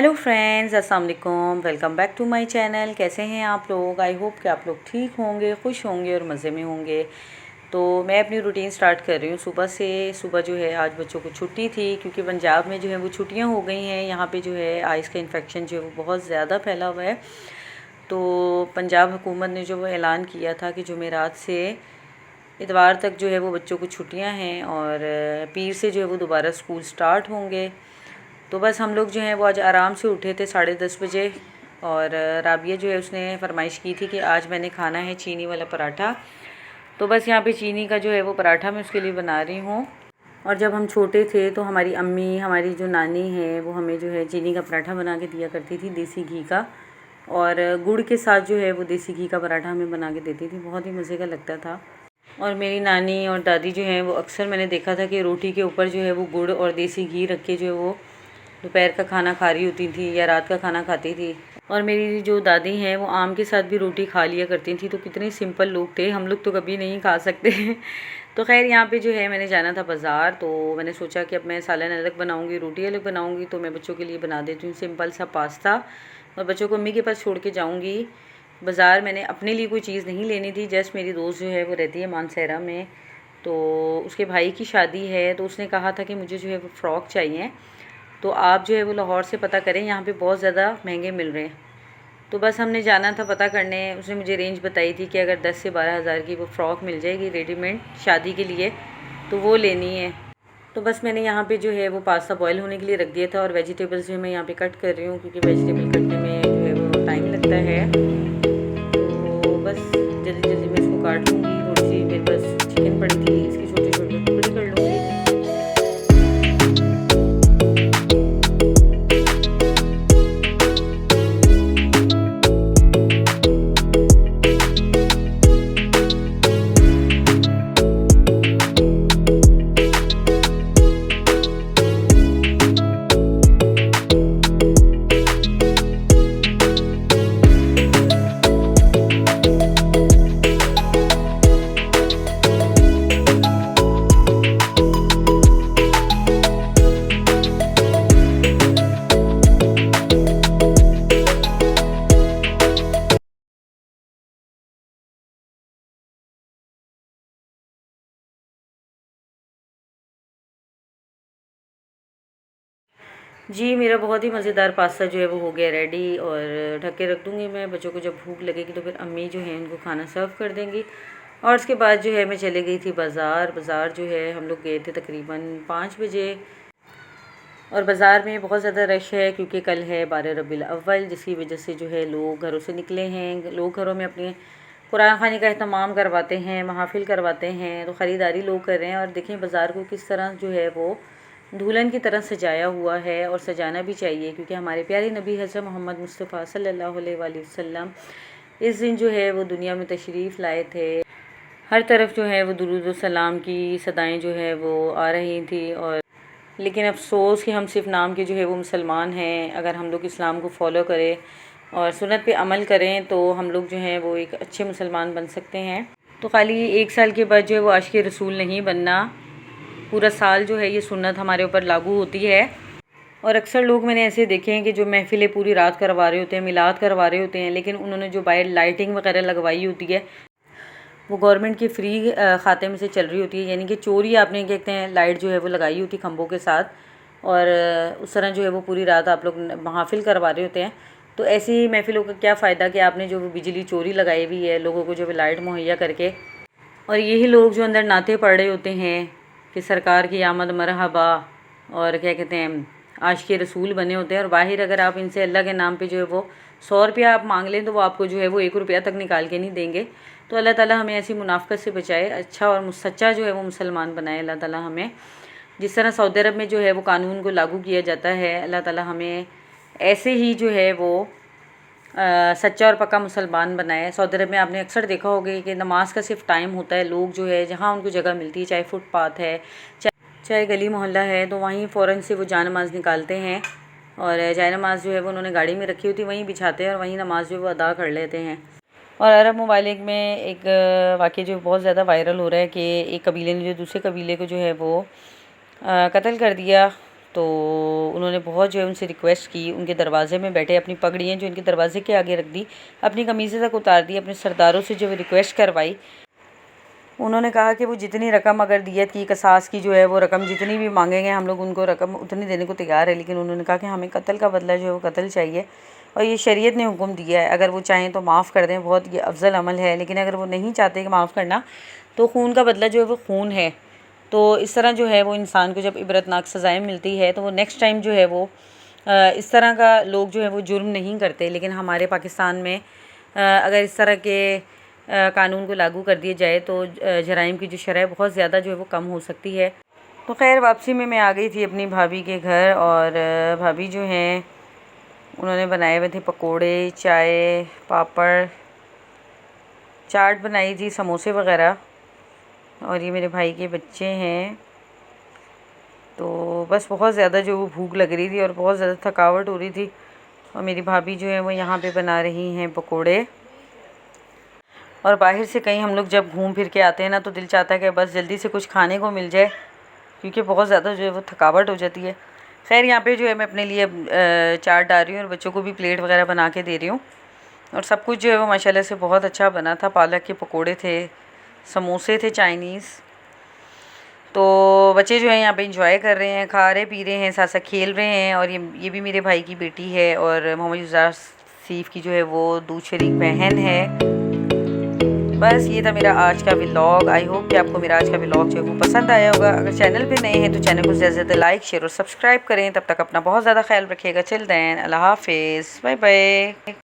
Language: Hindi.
हेलो फ्रेंड्स, अस्सलाम वालेकुम। Welcome back to my channel. कैसे हैं आप लोग? आई होप कि आप लोग ठीक होंगे, खुश होंगे और मज़े में होंगे। तो मैं अपनी रूटीन स्टार्ट कर रही हूँ सुबह से। सुबह जो है आज बच्चों को छुट्टी थी क्योंकि पंजाब में जो है वो छुट्टियाँ हो गई हैं। यहाँ पे जो है आइस का इन्फेक्शन जो है वो बहुत ज़्यादा फैला हुआ है। तो पंजाब हुकूमत ने जो वो ऐलान किया था कि जुमेरात से इतवार तक जो है वो बच्चों को छुट्टियाँ हैं और पीर से जो है वो दोबारा स्कूल स्टार्ट होंगे। तो बस हम लोग जो हैं वो आज आराम से उठे थे 10:30 बजे। और राबिया जो है उसने फरमाइश की थी कि आज मैंने खाना है चीनी वाला पराठा। तो बस यहाँ पे चीनी का जो है वो पराठा मैं उसके लिए बना रही हूँ। और जब हम छोटे थे तो हमारी अम्मी, हमारी जो नानी है, वो हमें जो है चीनी का पराठा बना के दिया करती थी, देसी घी का। और गुड़ के साथ जो है वो देसी घी का पराठा हमें बना के देती थी, बहुत ही मज़े का लगता था। और मेरी नानी और दादी जो हैं वो अक्सर मैंने देखा था कि रोटी के ऊपर जो है वो गुड़ और देसी घी रख के जो है वो दोपहर का खाना खा रही होती थी या रात का खाना खाती थी। और मेरी जो दादी हैं वो आम के साथ भी रोटी खा लिया करती थी। तो कितने सिंपल लोग थे, हम लोग तो कभी नहीं खा सकते। तो खैर यहाँ पे जो है मैंने जाना था बाज़ार, तो मैंने सोचा कि अब मैं सालन अलग बनाऊँगी, रोटी अलग बनाऊँगी। तो मैं बच्चों के लिए बना देती हूँ सिंपल सा पास्ता और बच्चों को अम्मी के पास छोड़ के जाऊँगी बाज़ार। मैंने अपने लिए कोई चीज़ नहीं लेनी थी, जस्ट मेरी दोस्त जो है वो रहती है मानसहरा में, तो उसके भाई की शादी है। तो उसने कहा था कि मुझे जो है वो फ़्रॉक चाहिए, तो आप जो है वो लाहौर से पता करें, यहाँ पे बहुत ज़्यादा महंगे मिल रहे हैं। तो बस हमने जाना था पता करने। उसने मुझे रेंज बताई थी कि अगर 10 से 12 हज़ार की वो फ़्रॉक मिल जाएगी रेडीमेड शादी के लिए, तो वो लेनी है। तो बस मैंने यहाँ पे जो है वो पास्ता बॉयल होने के लिए रख दिया था और वेजिटेबल्स जो मैं यहाँ पे कट कर रही हूँ क्योंकि वेजिटेबल कटने में जो है वो टाइम लगता है। तो बस जल्दी जल्दी मैं इसको काट लूँगी। थोड़ी सी मेरे पास चिकन पड़ी थी, इसकी छोटी छोटी टुकड़ी कर लूँगी। जी, मेरा बहुत ही मज़ेदार पास्ता जो है वो हो गया रेडी और ढक के रख दूँगी मैं। बच्चों को जब भूख लगेगी तो फिर अम्मी जो है उनको खाना सर्व कर देंगी। और उसके बाद जो है मैं चली गई थी बाज़ार। बाज़ार जो है हम लोग गए थे तकरीबन 5 बजे। और बाज़ार में बहुत ज़्यादा रश है क्योंकि कल है 12 रबीउल अव्वल, जिसकी वजह से जो है लोग घरों से निकले हैं। लोग घरों में अपने कुरान ख़ानी का एहतमाम करवाते हैं, महफ़िल करवाते हैं, तो ख़रीदारी लोग कर रहे हैं। और देखें बाज़ार को किस तरह जो है वो दुल्हन की तरह सजाया हुआ है, और सजाना भी चाहिए क्योंकि हमारे प्यारे नबी हज़रत मोहम्मद मुस्तफ़ा सल्लल्लाहु अलैहि वसल्लम इस दिन जो है वो दुनिया में तशरीफ़ लाए थे। हर तरफ जो है वो दुरूद व सलाम की सदाएँ जो है वो आ रही थी। और लेकिन अफ़सोस कि हम सिर्फ नाम के जो है वो मुसलमान हैं। अगर हम लोग इस्लाम को फ़ॉलो करें और सुन्नत पे अमल करें तो हम लोग जो हैं वो एक अच्छे मुसलमान बन सकते हैं। तो खाली 1 साल के बाद जो है वो आशिक़ रसूल नहीं बनना, पूरा साल जो है ये सुन्नत हमारे ऊपर लागू होती है। और अक्सर लोग मैंने ऐसे देखे हैं कि जो महफ़िलें पूरी रात करवा रहे होते हैं, मिलाद करवा रहे होते हैं, लेकिन उन्होंने जो बाहर लाइटिंग वगैरह लगवाई होती है वो गवर्नमेंट की फ्री खाते में से चल रही होती है। यानी कि चोरी आपने कहते हैं लाइट जो है वो लगाई होती खंभों के साथ, और उस तरह जो है वो पूरी रात आप लोग महफ़िल करवा रहे होते हैं। तो ऐसी महफ़िलों का क्या फ़ायदा कि आपने जो बिजली चोरी लगाई हुई है लोगों को जो है लाइट मुहैया करके। और यही लोग जो अंदर नाते पढ़ रहे होते हैं कि सरकार की आमद मरहबा, और क्या कहते हैं आशिक़ रसूल बने होते हैं। और बाहर अगर आप इनसे अल्लाह के नाम पे जो है वो 100 रुपया आप मांग लें तो वो आपको जो है वो 1 रुपया तक निकाल के नहीं देंगे। तो अल्लाह ताला हमें ऐसी मुनाफ़क़त से बचाए, अच्छा और सच्चा जो है वो मुसलमान बनाए अल्लाह ताला हमें। जिस तरह सऊदी अरब में जो है वो कानून को लागू किया जाता है, अल्लाह ताला हमें ऐसे ही जो है वो सच्चा और पक्का मुसलमान बनाए। सऊदी अरब में आपने अक्सर देखा होगा कि नमाज का सिर्फ टाइम होता है, लोग जो है जहाँ उनको जगह मिलती है, चाहे फुटपाथ है, चाहे गली मोहल्ला है, तो वहीं फ़ौरन से वो जान नमाज़ निकालते हैं। और जाए नमाज़ जो है वो उन्होंने गाड़ी में रखी होती है, वहीं बिछाते हैं और वहीं नमाज़ जो है वो अदा कर लेते हैं। और अरब ममालिक में एक वाक़या जो बहुत ज़्यादा वायरल हो रहा है कि एक कबीले ने जो दूसरे कबीले को जो है वो कत्ल कर दिया। तो उन्होंने बहुत जो है उनसे रिक्वेस्ट की, उनके दरवाज़े में बैठे, अपनी पगड़ियाँ जो इनके दरवाज़े के आगे रख दी, अपनी कमीज़ें तक उतार दी, अपने सरदारों से जो रिक्वेस्ट करवाई। उन्होंने कहा कि वो जितनी रकम अगर दियत की कसास की जो है वो रकम जितनी भी मांगेंगे हम लोग उनको रकम उतनी देने को तैयार है, लेकिन उन्होंने कहा कि हमें कत्ल का बदला जो है वो कत्ल चाहिए और ये शरीयत ने हुक्म दिया है, अगर वो चाहें तो माफ़ कर दें, बहुत ये अफजल अमल है, लेकिन अगर वो नहीं चाहते कि माफ़ करना तो खून का बदला जो है वो खून है। तो इस तरह जो है वो इंसान को जब इबरतनाक सज़ाएँ मिलती है तो वो नेक्स्ट टाइम जो है वो इस तरह का लोग जो है वो जुर्म नहीं करते। लेकिन हमारे पाकिस्तान में अगर इस तरह के कानून को लागू कर दिया जाए तो जराइम की जो शरह बहुत ज़्यादा जो है वो कम हो सकती है। तो खैर वापसी में मैं आ गई थी अपनी भाभी के घर और भाभी जो हैं उन्होंने बनाए हुए थे पकोड़े, चाय, पापड़, चाट बनाई थी, समोसे वग़ैरह। और ये मेरे भाई के बच्चे हैं। तो बस बहुत ज़्यादा जो वो भूख लग रही थी और बहुत ज़्यादा थकावट हो रही थी और मेरी भाभी जो है वो यहाँ पे बना रही हैं पकोड़े। और बाहर से कहीं हम लोग जब घूम फिर के आते हैं ना तो दिल चाहता है कि बस जल्दी से कुछ खाने को मिल जाए, क्योंकि बहुत ज़्यादा जो है वो थकावट हो जाती है। खैर यहाँ पे जो है मैं अपने लिए चाट डाल रही हूँ और बच्चों को भी प्लेट वगैरह बना के दे रही हूँ और सब कुछ जो है वो माशाल्लाह से बहुत अच्छा बना था। पालक के पकोड़े थे, समोसे थे चाइनीज़। तो बच्चे जो है यहाँ पे इंजॉय कर रहे हैं, खा रहे पी रहे हैं, साथ साथ खेल रहे हैं। और ये भी मेरे भाई की बेटी है और मोहम्मद युज़ार सीफ़ की जो है वो दूध शरीक बहन है। बस ये था मेरा आज का व्लॉग। आई होप कि आपको मेरा आज का व्लॉग जो है वो पसंद आया होगा। अगर चैनल पे नए हैं तो चैनल को ज़्यादा से ज़्यादा लाइक, शेयर और सब्सक्राइब करें। तब तक अपना बहुत ज़्यादा ख्याल रखिएगा। चिल देन, अल्लाह हाफिज़, बाय बाय।